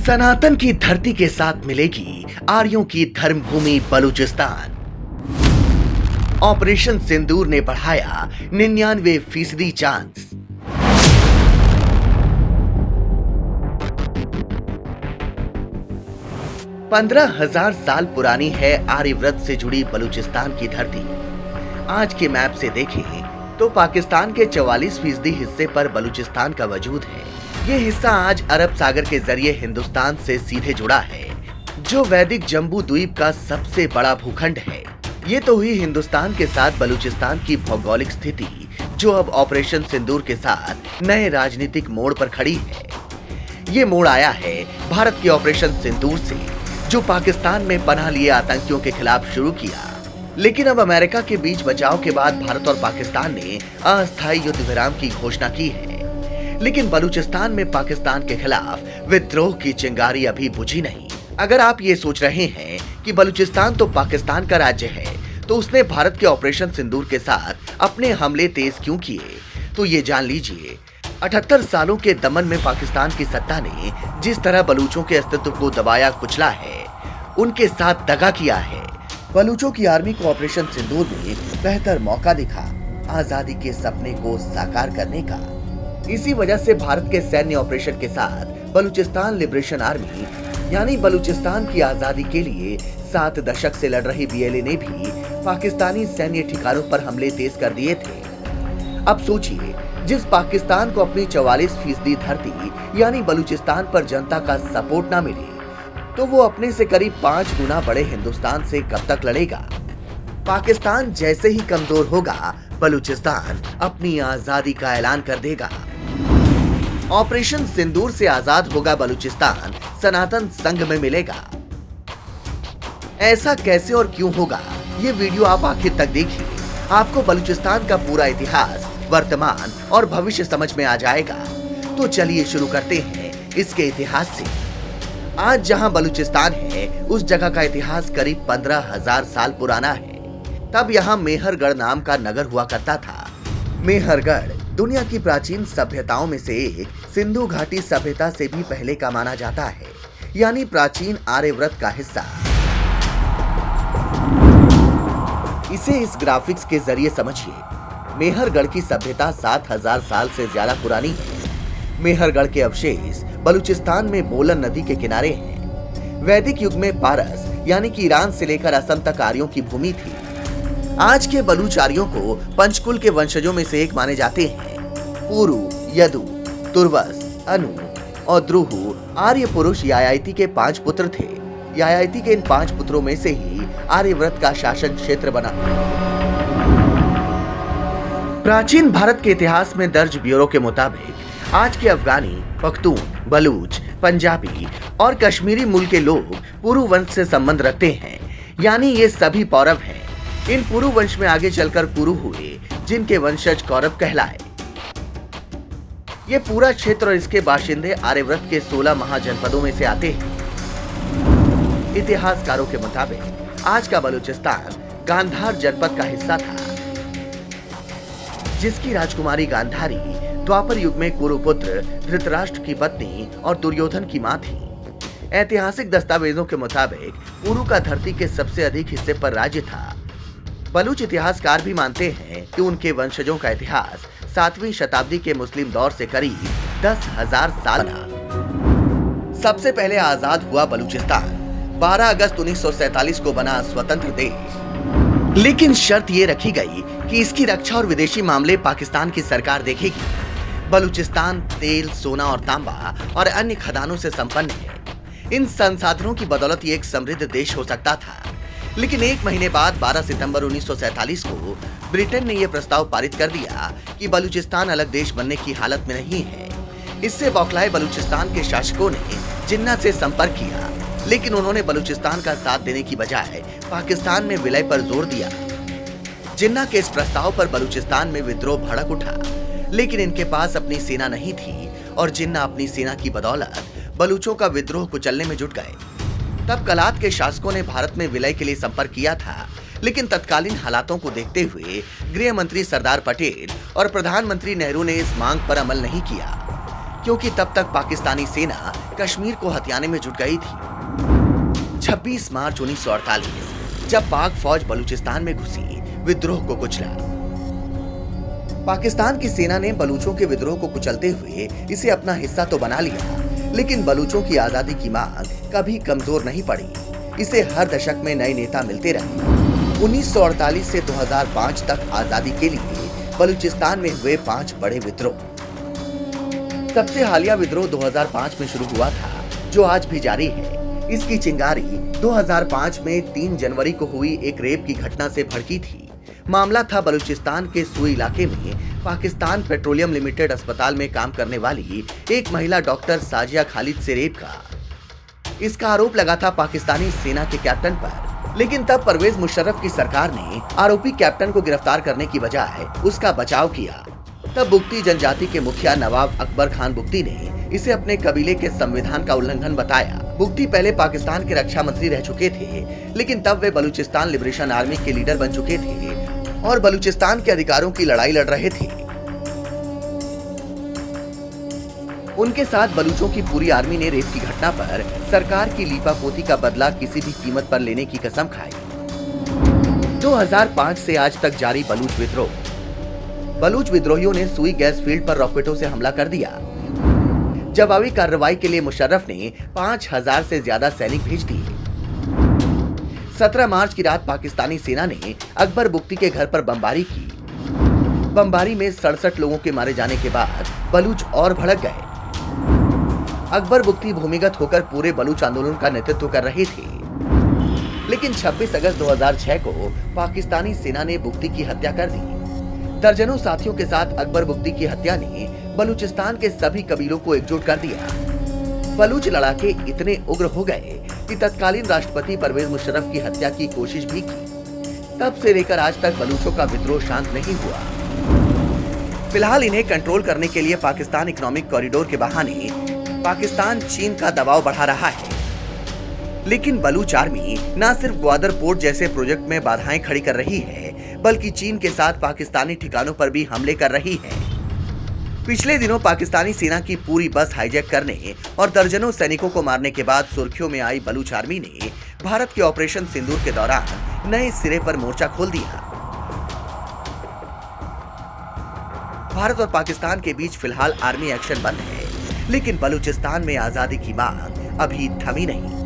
सनातन की धरती के साथ मिलेगी आर्यों की धर्मभूमि बलूचिस्तान। ऑपरेशन सिंदूर ने बढ़ाया 99% चांस। पंद्रह 1000 साल पुरानी है आर्यव्रत से जुड़ी बलूचिस्तान की धरती। आज के मैप से देखें तो पाकिस्तान के 44% हिस्से पर बलूचिस्तान का वजूद है। ये हिस्सा आज अरब सागर के जरिए हिंदुस्तान से सीधे जुड़ा है, जो वैदिक जम्बू द्वीप का सबसे बड़ा भूखंड है। ये तो हुई हिंदुस्तान के साथ बलूचिस्तान की भौगोलिक स्थिति, जो अब ऑपरेशन सिंदूर के साथ नए राजनीतिक मोड़ पर खड़ी है। ये मोड़ आया है भारत के ऑपरेशन सिंदूर से, जो पाकिस्तान में पनाह लिए आतंकियों के खिलाफ शुरू किया। लेकिन अब अमेरिका के बीच बचाव के बाद भारत और पाकिस्तान ने अस्थायी युद्ध विराम की घोषणा की है। लेकिन बलूचिस्तान में पाकिस्तान के खिलाफ विद्रोह की चिंगारी अभी बुझी नहीं। अगर आप ये सोच रहे हैं कि बलूचिस्तान तो पाकिस्तान का राज्य है, तो उसने भारत के ऑपरेशन सिंदूर के साथ अपने हमले तेज क्यों किए, तो ये जान लीजिए 78 सालों के दमन में पाकिस्तान की सत्ता ने जिस तरह बलूचों के अस्तित्व को दबाया कुचला है, उनके साथ दगा किया है। बलूचों की आर्मी को ऑपरेशन सिंदूर में बेहतर मौका दिखा आजादी के सपने को साकार करने का। इसी वजह से भारत के सैन्य ऑपरेशन के साथ बलूचिस्तान लिबरेशन आर्मी यानी बलूचिस्तान की आजादी के लिए 7 दशक से लड़ रही बीएलए ने भी पाकिस्तानी सैन्य ठिकानों पर हमले तेज कर दिए थे। अब सोचिए, जिस पाकिस्तान को अपनी 44% धरती यानी बलूचिस्तान पर जनता का सपोर्ट ना मिले, तो वो अपने से करीब 5 गुना बड़े हिंदुस्तान से कब तक लड़ेगा। पाकिस्तान जैसे ही कमजोर होगा, बलूचिस्तान अपनी आजादी का ऐलान कर देगा। ऑपरेशन सिंदूर से आजाद होगा बलूचिस्तान, सनातन संघ में मिलेगा। ऐसा कैसे और क्यों होगा, ये वीडियो आप आखिर तक देखिए। आपको बलूचिस्तान का पूरा इतिहास, वर्तमान और भविष्य समझ में आ जाएगा। तो चलिए शुरू करते हैं इसके इतिहास से। आज जहां बलूचिस्तान है, उस जगह का इतिहास करीब 15,000 साल पुराना है। तब यहाँ मेहरगढ़ नाम का नगर हुआ करता था। मेहरगढ़ दुनिया की प्राचीन सभ्यताओं में से एक सिंधु घाटी सभ्यता से भी पहले का माना जाता है, यानी प्राचीन आर्यव्रत का हिस्सा। इसे इस ग्राफिक्स के जरिए समझिए। मेहरगढ़ की सभ्यता 7000 साल से ज्यादा पुरानी है। मेहरगढ़ के अवशेष बलूचिस्तान में बोलन नदी के किनारे हैं। वैदिक युग में पारस यानी कि ईरान से लेकर असम तक आर्यों की भूमि थी। आज के बलूच आर्यों को पंचकुल के वंशजों में से एक माने जाते हैं। पुरु, यदु, तुर्वस, अनु और द्रुहु आर्य पुरुष यायाति के 5 पुत्र थे। यायाति के इन 5 पुत्रों में से ही आर्यव्रत का शासन क्षेत्र बना। प्राचीन भारत के इतिहास में दर्ज ब्यूरो के मुताबिक आज के अफगानी, पख्तून, बलूच, पंजाबी और कश्मीरी मूल के लोग पुरु वंश से संबंध रखते हैं, यानी ये सभी पौरव हैं। इन पुरु वंश में आगे चलकर कुरु हुए, जिनके वंशज कौरव कहलाए। ये पूरा क्षेत्र और इसके बाशिंदे आर्यव्रत के 16 महाजनपदों में से आते हैं। इतिहासकारों के मुताबिक आज का बलूचिस्तान गांधार जनपद का हिस्सा था, जिसकी राजकुमारी गांधारी द्वापर युग में कुरुपुत्र धृतराष्ट्र की पत्नी और दुर्योधन की मां थी। ऐतिहासिक दस्तावेजों के मुताबिक पुरु का धरती के सबसे अधिक हिस्से पर राज्य था। बलूच इतिहासकार भी मानते हैं कि उनके वंशजों का इतिहास 7वीं शताब्दी के मुस्लिम दौर से करीब 10,000 साल बना। सबसे पहले आजाद हुआ बलूचिस्तान 12 अगस्त 1947 को बना स्वतंत्र देश। लेकिन शर्त ये रखी गई कि इसकी रक्षा और विदेशी मामले पाकिस्तान की सरकार देखेगी। बलूचिस्तान तेल, सोना और तांबा और अन्य खदानों से संपन्न है। इन संसाधनों की बदौलत ये एक समृद्ध देश हो सकता था। लेकिन एक महीने बाद 12 सितंबर 1947 को ब्रिटेन ने यह प्रस्ताव पारित कर दिया कि बलूचिस्तान अलग देश बनने की हालत में नहीं है। इससे बौखलाए बलूचिस्तान के शासकों ने जिन्ना से संपर्क किया, लेकिन उन्होंने बलूचिस्तान का साथ देने की बजाय पाकिस्तान में विलय पर जोर दिया। जिन्ना के इस प्रस्ताव पर बलूचिस्तान में विद्रोह भड़क उठा, लेकिन इनके पास अपनी सेना नहीं थी और जिन्ना अपनी सेना की बदौलत बलूचों का विद्रोह कुचलने में जुट गए। तब कलात के शासकों ने भारत में विलय के लिए संपर्क किया था, लेकिन तत्कालीन हालातों को देखते हुए गृह मंत्री सरदार पटेल और प्रधानमंत्री नेहरू ने इस मांग पर अमल नहीं किया। क्योंकि तब तक पाकिस्तानी सेना कश्मीर को हथियाने में जुट गई थी। 26 मार्च 1948 जब पाक फौज बलूचिस्तान में घुसी, विद्रोह को कुचला। पाकिस्तान की सेना ने बलूचों के विद्रोह को कुचलते हुए इसे अपना हिस्सा तो बना लिया, लेकिन बलूचों की आजादी की मांग कभी कमजोर नहीं पड़ी। इसे हर दशक में नए नेता मिलते रहे। 1948 से 2005 तक आजादी के लिए बलूचिस्तान में हुए 5 बड़े विद्रोह। सबसे हालिया विद्रोह 2005 में शुरू हुआ था, जो आज भी जारी है। इसकी चिंगारी 2005 में 3 जनवरी को हुई एक रेप की घटना से भड़की थी। मामला था बलूचिस्तान के सुई इलाके में पाकिस्तान पेट्रोलियम लिमिटेड अस्पताल में काम करने वाली एक महिला डॉक्टर साजिया खालिद से रेप का। इसका आरोप लगा था पाकिस्तानी सेना के कैप्टन पर, लेकिन तब परवेज मुशर्रफ की सरकार ने आरोपी कैप्टन को गिरफ्तार करने की बजाय उसका बचाव किया। तब बुगटी जनजाति के मुखिया नवाब अकबर खान बुगटी ने इसे अपने कबीले के संविधान का उल्लंघन बताया। बुगटी पहले पाकिस्तान के रक्षा मंत्री रह चुके थे, लेकिन तब वे बलूचिस्तान लिबरेशन आर्मी के लीडर बन चुके थे और बलूचिस्तान के अधिकारों की लड़ाई लड़ रहे थे। उनके साथ बलूचों की पूरी आर्मी ने रेप की घटना पर सरकार की लीपापोती का बदला किसी भी कीमत पर लेने की कसम खाई। 2005 से आज तक जारी बलूच विद्रोह। बलूच विद्रोहियों ने सुई गैस फील्ड पर रॉकेटों से हमला कर दिया। जवाबी कार्रवाई के लिए मुशर्रफ ने 5000 से ज्यादा सैनिक भेज दिए। 17 मार्च की रात पाकिस्तानी सेना ने अकबर बुगटी के घर पर बमबारी की। बमबारी में 67 लोगों के मारे जाने के बाद बलूच और भड़क गए। अकबर बुगटी भूमिगत होकर पूरे बलूच आंदोलन का नेतृत्व कर रहे थे, लेकिन 26 अगस्त 2006 को पाकिस्तानी सेना ने बुगटी की हत्या कर दी। दर्जनों साथियों के साथ अकबर बुगटी की हत्या ने बलूचिस्तान के सभी कबीलों को एकजुट कर दिया। बलूच लड़ाके इतने उग्र हो गए कि तत्कालीन राष्ट्रपति परवेज मुशर्रफ की हत्या की कोशिश भी की। तब से लेकर आज तक बलूचों का विद्रोह शांत नहीं हुआ। फिलहाल इन्हें कंट्रोल करने के लिए पाकिस्तान इकोनॉमिक कॉरिडोर के बहाने पाकिस्तान चीन का दबाव बढ़ा रहा है, लेकिन बलूच आर्मी न सिर्फ ग्वादर पोर्ट जैसे प्रोजेक्ट में बाधाएं खड़ी कर रही है, बल्कि चीन के साथ पाकिस्तानी ठिकानों पर भी हमले कर रही है। पिछले दिनों पाकिस्तानी सेना की पूरी बस हाईजैक करने और दर्जनों सैनिकों को मारने के बाद सुर्खियों में आई बलूच आर्मी ने भारत के ऑपरेशन सिंदूर के दौरान नए सिरे पर मोर्चा खोल दिया। भारत और पाकिस्तान के बीच फिलहाल आर्मी एक्शन बंद है, लेकिन बलूचिस्तान में आजादी की मांग अभी थमी नहीं।